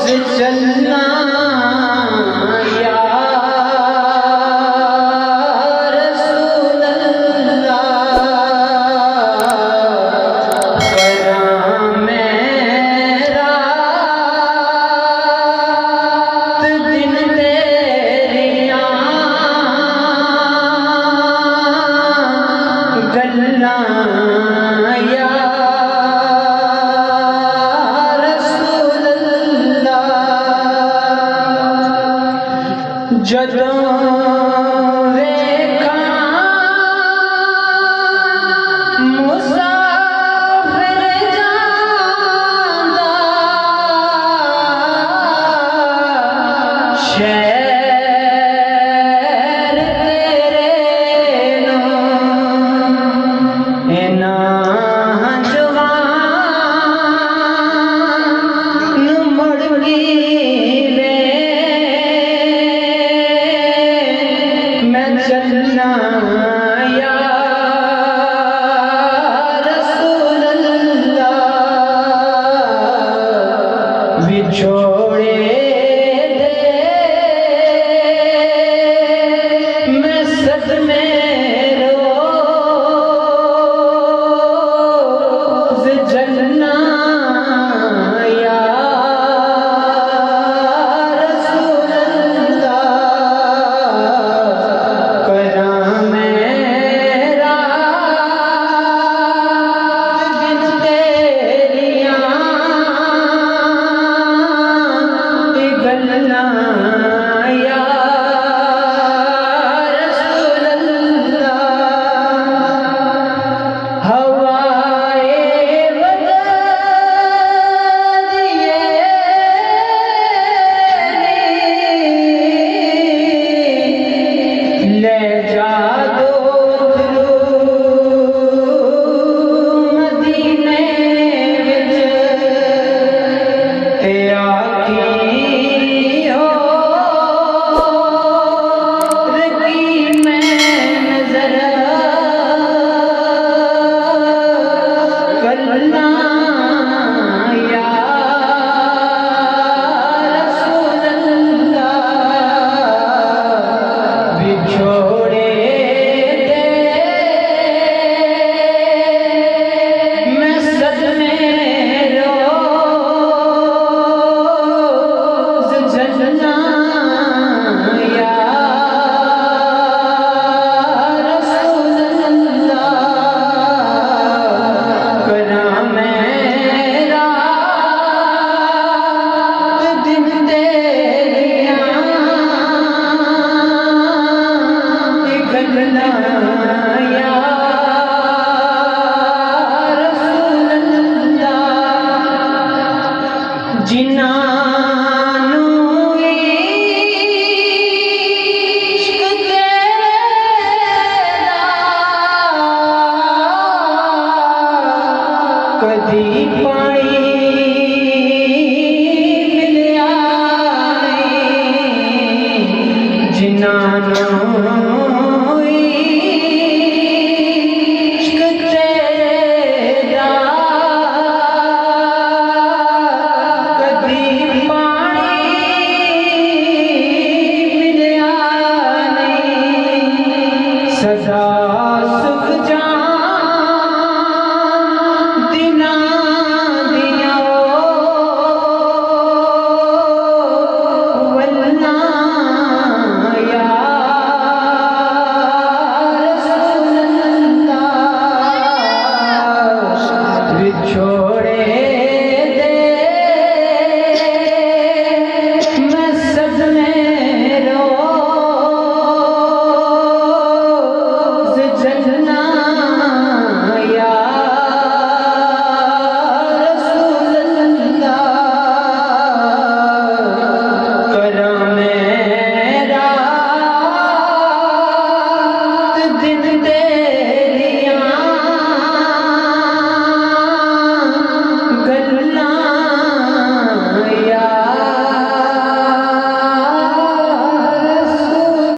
चलना या रसूल अल्लाह, कराम मेरा दिन तेरियां गल्लां या ਜਦੋਂ ਵੇਖਾਂ ਮੁਸਾਫਿਰ ਜਾਂਦਾ ਸ਼ਹਿਰ ਤੇਰੇ ਨੂੰ ਇਹਨਾਂ ਜਵਾਨ ਨੂੰ ਮੁੜ ਗਈ चलना या रसूल अल्लाह, बिछोड़े दे मैं सदमे रोज़ जलना या जिन्हां इश्क तेरा कदी पानी मिलिया नहीं, जिन्हां सदा सुख जान दिना दिया वल्ला या रसूल अल्लाह,